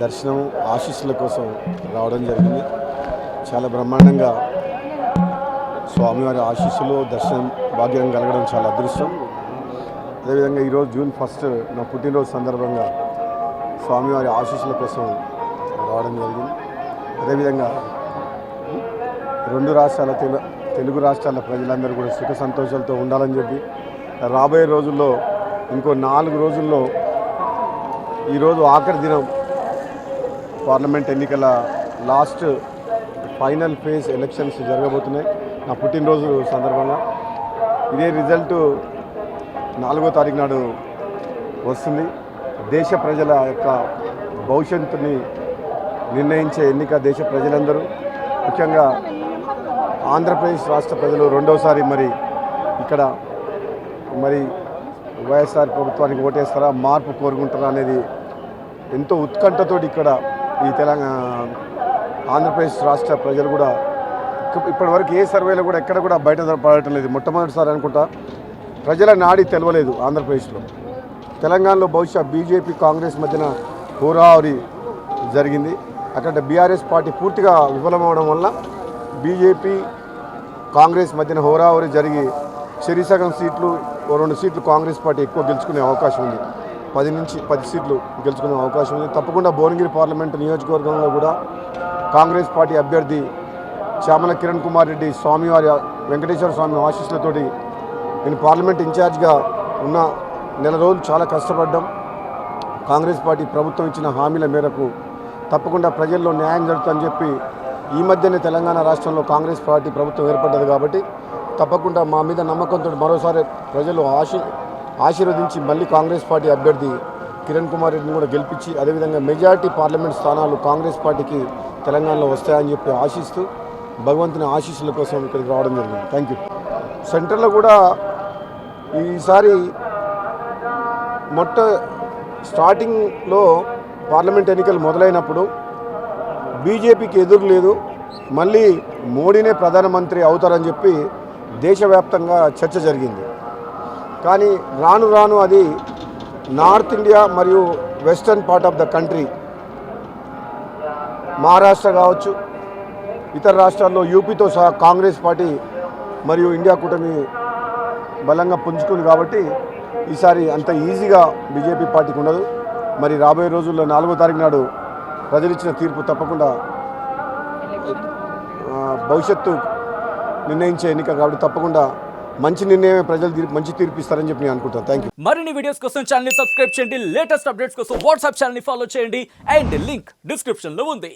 దర్శనం ఆశీస్సుల కోసం రావడం జరిగింది. చాలా బ్రహ్మాండంగా స్వామివారి ఆశీస్సులు దర్శనం భాగ్యం కలగడం చాలా అదృష్టం. అదేవిధంగా ఈరోజు జూన్ 1 నా పుట్టినరోజు సందర్భంగా స్వామివారి ఆశీస్సుల కోసం రావడం జరిగింది. అదేవిధంగా రెండు రాష్ట్రాల తెలుగు రాష్ట్రాల ప్రజలందరూ కూడా సుఖ సంతోషాలతో ఉండాలని చెప్పి రాబోయే రోజుల్లో ఇంకో 4 రోజుల్లో ఈరోజు ఆఖరి దినం పార్లమెంట్ ఎన్నికల లాస్ట్ ఫైనల్ ఫేజ్ ఎలక్షన్స్ జరగబోతున్నాయి నా పుట్టినరోజు సందర్భంగా. ఇదే రిజల్ట్ 4వ తారీఖు నాడు వస్తుంది. దేశ ప్రజల యొక్క భవిష్యత్తుని నిర్ణయించే ఎన్నిక దేశ ప్రజలందరూ, ముఖ్యంగా ఆంధ్రప్రదేశ్ రాష్ట్ర ప్రజలు రెండవసారి ఇక్కడ వైఎస్ఆర్ ప్రభుత్వానికి ఓటేస్తారా, మార్పు కోరుకుంటారా అనేది ఎంతో ఉత్కంఠతోటి ఇక్కడ ఈ ఆంధ్రప్రదేశ్ రాష్ట్ర ప్రజలు కూడా ఇప్పటివరకు ఏ సర్వేలో కూడా ఎక్కడ కూడా బయట పడటం లేదు. మొట్టమొదటిసారి అనుకుంటా ప్రజల నాడి తెలవలేదు ఆంధ్రప్రదేశ్లో. తెలంగాణలో బహుశా బీజేపీ కాంగ్రెస్ మధ్యన హోరాహోరీ జరిగింది. అక్కడ బీఆర్ఎస్ పార్టీ పూర్తిగా విఫలమవడం వల్ల బీజేపీ కాంగ్రెస్ మధ్యన హోరాహోరీ జరిగి సగం సీట్లు 2 సీట్లు కాంగ్రెస్ పార్టీ ఎక్కువ గెలుచుకునే అవకాశం ఉంది. 10 నుంచి 10 సీట్లు గెలుచుకునే అవకాశం ఉంది. తప్పకుండా భువనగిరి పార్లమెంటు నియోజకవర్గంలో కూడా కాంగ్రెస్ పార్టీ అభ్యర్థి చామల కిరణ్ కుమార్ రెడ్డి స్వామివారి వెంకటేశ్వర స్వామి ఆశీస్సులతోటి నేను పార్లమెంట్ ఇన్ఛార్జ్గా ఉన్న నెల రోజులు చాలా కష్టపడ్డాం. కాంగ్రెస్ పార్టీ ప్రభుత్వం ఇచ్చిన హామీల మేరకు తప్పకుండా ప్రజల్లో న్యాయం జరుగుతుందని చెప్పి ఈ మధ్యనే తెలంగాణ రాష్ట్రంలో కాంగ్రెస్ పార్టీ ప్రభుత్వం ఏర్పడ్డది కాబట్టి తప్పకుండా మా మీద నమ్మకంతో మరోసారి ప్రజలు ఆశీర్వదించి మళ్ళీ కాంగ్రెస్ పార్టీ అభ్యర్థి కిరణ్ కుమార్ రెడ్డిని కూడా గెలిపించి అదేవిధంగా మెజార్టీ పార్లమెంట్ స్థానాలు కాంగ్రెస్ పార్టీకి తెలంగాణలో వస్తాయని చెప్పి ఆశిస్తూ భగవంతుని ఆశీస్సుల కోసం ఇక్కడికి రావడం జరిగింది. Thank you. సెంటర్లో కూడా ఈసారి స్టార్టింగ్లో పార్లమెంట్ ఎన్నికలు మొదలైనప్పుడు బీజేపీకి ఎదురు లేదు, మళ్ళీ మోడీనే ప్రధానమంత్రి అవుతారని చెప్పి దేశవ్యాప్తంగా చర్చ జరిగింది. కానీ రాను రాను అది నార్త్ ఇండియా మరియు western part of the country, Maharashtra కావచ్చు, ఇతర రాష్ట్రాల్లో యూపీతో సహా కాంగ్రెస్ పార్టీ మరియు ఇండియా కూటమి బలంగా పుంజుకుంది కాబట్టి ఈసారి అంత ఈజీగా బీజేపీ పార్టీకి ఉండదు. రాబోయే రోజుల్లో 4వ తారీఖు నాడు ప్రజలు ఇచ్చిన తీర్పు తప్పకుండా భవిష్యత్తు నిర్ణయించే ఎన్నిక కాబట్టి తప్పకుండా మంచి నిర్ణయమే ప్రజలు మంచి తీర్పు ఇస్తారని చెప్పి నేను అనుకుంటాను. Thank you. మరిన్ని వీడియోస్ కోసం ఛానల్ ని సబ్స్క్రైబ్ చేయండి. లేటెస్ట్ అప్డేట్స్ కోసం వాట్సాప్ ఛానల్ ని ఫాలో చేయండి. అండ్ లింక్ డిస్క్రిప్షన్ లో ఉంది.